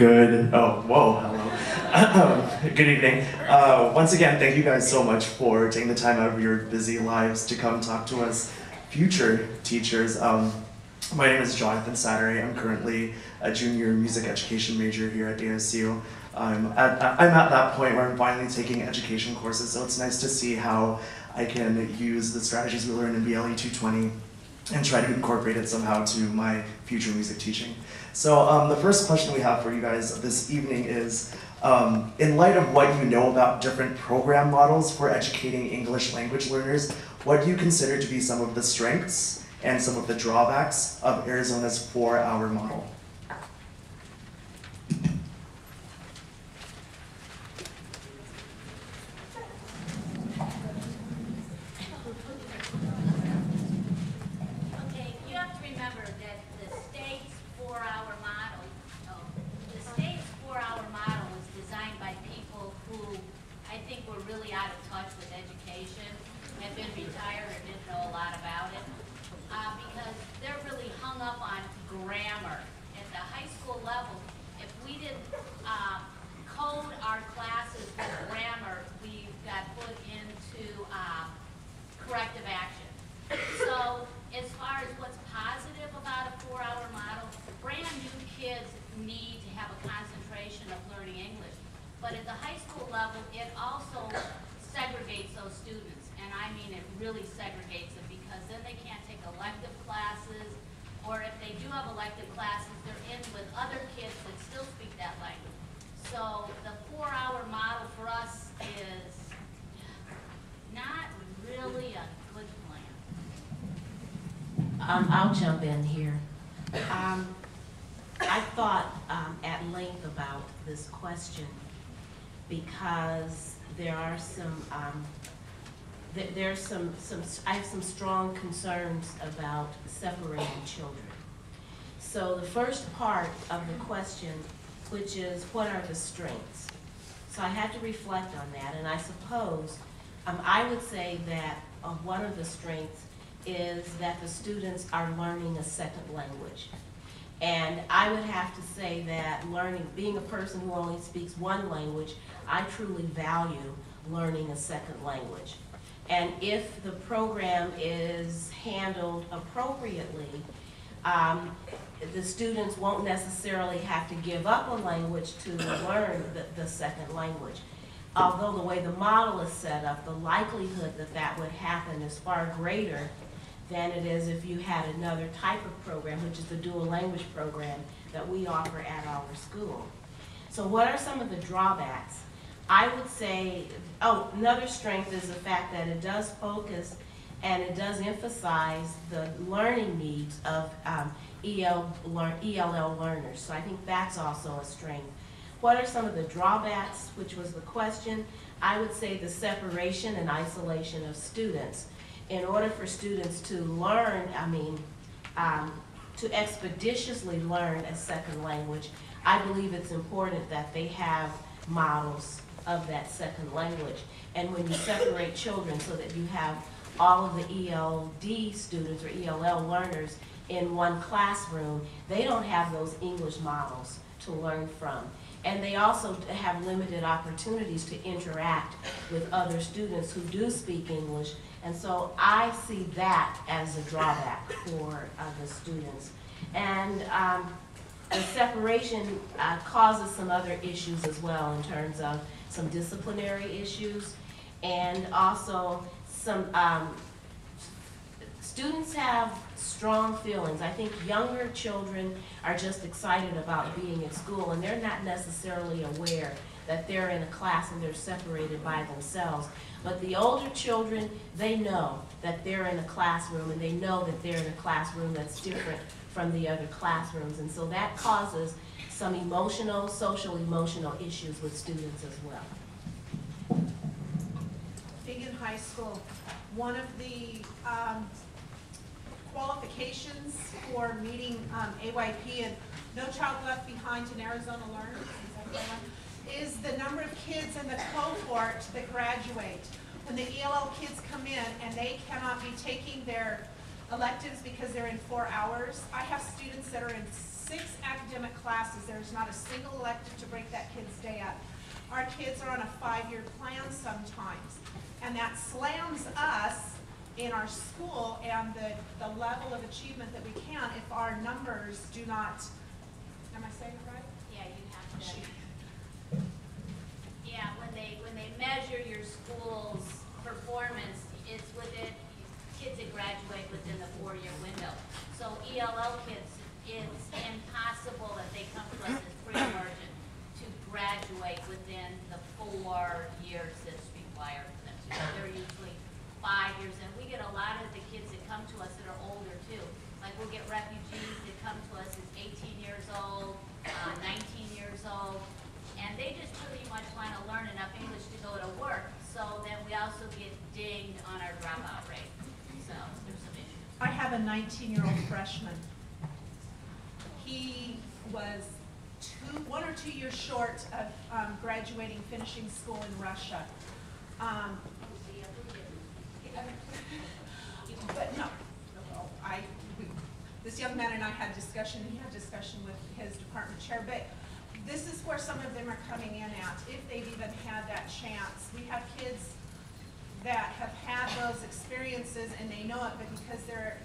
Good, oh, whoa, hello. Good evening. Once again, thank you guys so much for taking the time out of your busy lives to come talk to us future teachers. My name is Jonathan Satteray. I'm currently a junior music education major here at ASU. I'm at that point where I'm finally taking education courses, so it's nice to see how I can use the strategies we learned in BLE220 and try to incorporate it somehow to my future music teaching. So the first question we have for you guys this evening is, in light of what you know about different program models for educating English language learners, what do you consider to be some of the strengths and some of the drawbacks of Arizona's 4-hour model? But at the high school level, it also segregates those students, and I mean it really segregates them, because then they can't take elective classes, or if they do have elective classes, they're in with other kids that still speak that language. So the 4-hour model for us is not really a good plan. I'll jump in here. I thought at length about this question, because there are I have some strong concerns about separating children. So the first part of the question, which is what are the strengths? So I had to reflect on that, and I suppose I would say that one of the strengths is that the students are learning a second language. And I would have to say that being a person who only speaks one language, I truly value learning a second language. And if the program is handled appropriately, the students won't necessarily have to give up a language to learn the second language. Although the way the model is set up, the likelihood that that would happen is far greater than it is if you had another type of program, which is the dual language program that we offer at our school. So what are some of the drawbacks? I would say, another strength is the fact that it does focus and it does emphasize the learning needs of ELL learners. So I think that's also a strength. What are some of the drawbacks, which was the question? I would say the separation and isolation of students. In order for students to learn, to expeditiously learn a second language, I believe it's important that they have models of that second language. And when you separate children so that you have all of the ELD students or ELL learners in one classroom, they don't have those English models to learn from. And they also have limited opportunities to interact with other students who do speak English. And so I see that as a drawback for the students. And the separation causes some other issues as well, in terms of some disciplinary issues, and also some students have strong feelings. I think younger children are just excited about being at school, and they're not necessarily aware that they're in a class and they're separated by themselves. But the older children, they know that they're in a classroom, and they know that they're in a classroom that's different from the other classrooms. And so that causes some social emotional issues with students as well. Being in high school, one of the qualifications for meeting AYP and No Child Left Behind in Arizona Learners is the number of kids in the cohort that graduate. When the ELL kids come in and they cannot be taking their electives because they're in 4 hours, I have students that are in 6 academic classes. There's not a single elective to break that kid's day up. Our kids are on a 5-year plan sometimes, and that slams us in our school and the level of achievement that we can if our numbers do not, am I saying it right? Yeah, you have to. Yeah, when they measure your school's performance, it's within, kids that graduate within the 4-year window. So ELL kids, it's impossible that they come to us as pre-emergent to graduate within the 4 years that's required for them to. They're usually 5 years, and we get a lot of the kids that come to us that are older too. Like we'll get refugees that come to us as 18 years old, 19 years old, and they just pretty much want to learn enough English to go to work. So then we also get dinged on our dropout rate. So there's some issues. I have a 19-year-old freshman. He was 1 or 2 years short of graduating, finishing school in Russia. But no, this young man and I had discussion, he had discussion with his department chair, but this is where some of them are coming in at, if they've even had that chance. We have kids that have had those experiences and they know it, but because their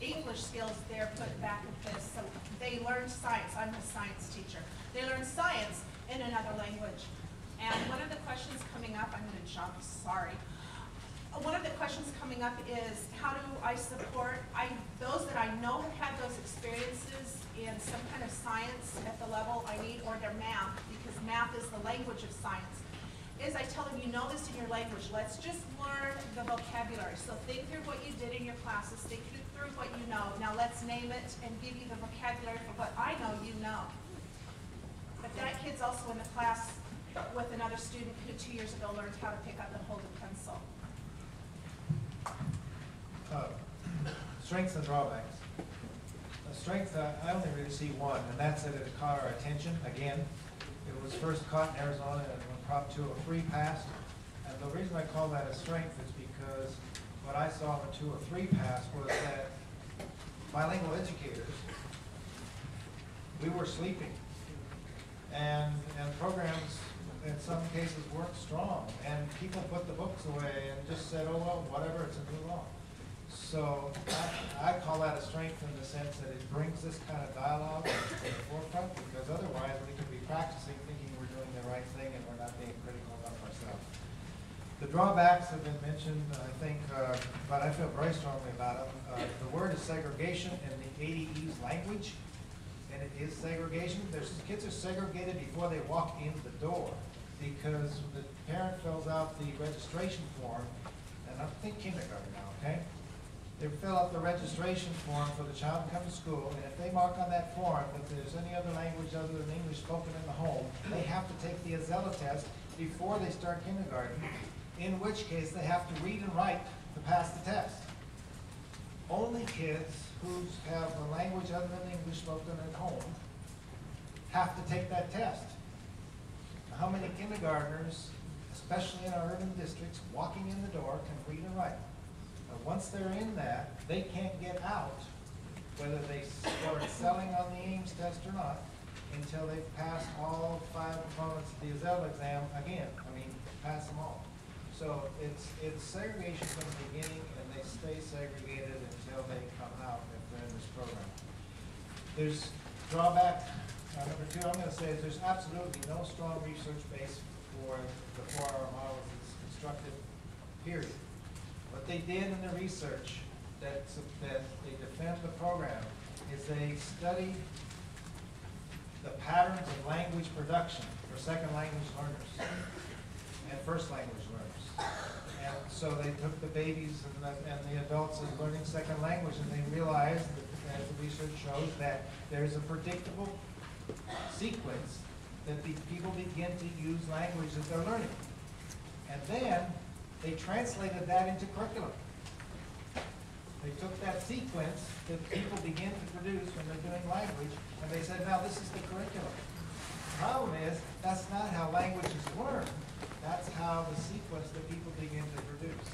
English skills, they're put back at this. So they learned science. I'm a science teacher. They learned science in another language. And one of the questions coming up, I'm going to jump, sorry. One of the questions coming up is, how do I support those that I know have had those experiences in some kind of science at the level I need, or their math, because math is the language of science, is I tell them, you know this in your language, let's just learn the vocabulary. So think through what you did in your classes, think through what you know. Now let's name it and give you the vocabulary for what I know you know. But that kid's also in the class with another student who 2 years ago learned how to pick up and hold a pencil. Strengths and drawbacks. The strength, I only really see one, and that's that it caught our attention. Again, it was first caught in Arizona when Prop 203 passed. And the reason I call that a strength is because what I saw when 203 passed was that bilingual educators, we were sleeping. And programs in some cases weren't strong. And people put the books away and just said, oh, well, whatever, it's a new law. So I call that a strength in the sense that it brings this kind of dialogue to the forefront, because otherwise we could be practicing thinking we're doing the right thing and we're not being critical of ourselves. The drawbacks have been mentioned, I think, but I feel very strongly about them. The word is segregation in the ADE's language, and it is segregation. Kids are segregated before they walk in the door, because the parent fills out the registration form, and I think kindergarten now, okay? They fill out the registration form for the child to come to school, and if they mark on that form that there's any other language other than English spoken in the home, they have to take the Azella test before they start kindergarten, in which case they have to read and write to pass the test. Only kids who have a language other than English spoken at home have to take that test. How many kindergartners, especially in our urban districts, walking in the door can read and write? Once they're in that, they can't get out, whether they start excelling on the Ames test or not, until they've passed all 5 components of the Azella exam again. I mean, pass them all. So it's segregation from the beginning, and they stay segregated until they come out if they're in this program. There's drawback. Number 2, I'm going to say is there's absolutely no strong research base for the 4-hour model as it's constructed, period. What they did in the research that they defend the program is they studied the patterns of language production for second language learners and first language learners. And so they took the babies and the adults as learning second language, and they realized, that, as the research shows, that there's a predictable sequence that the people begin to use language that they're learning. And then they translated that into curriculum. They took that sequence that people begin to produce when they're doing language, and they said, now this is the curriculum. The problem is, that's not how language is learned. That's how the sequence that people begin to produce.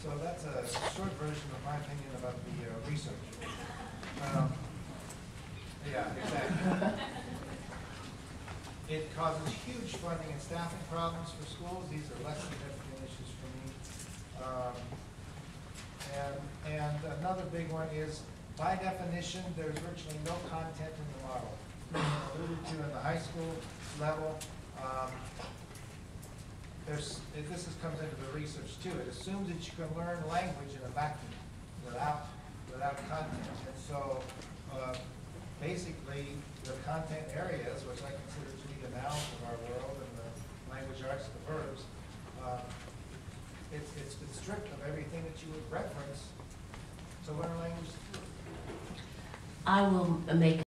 So that's a short version of my opinion about the research. Yeah, exactly. It causes huge funding and staffing problems for schools. These are less significant issues for me. And another big one is, by definition, there's virtually no content in the model. Alluded to in the high school level, this comes into the research too. It assumes that you can learn language in a vacuum without content. And so basically the content areas, which I consider to be the nouns of our world and the language arts, the verbs, it's been stripped of everything that you would reference to learn a language. I will make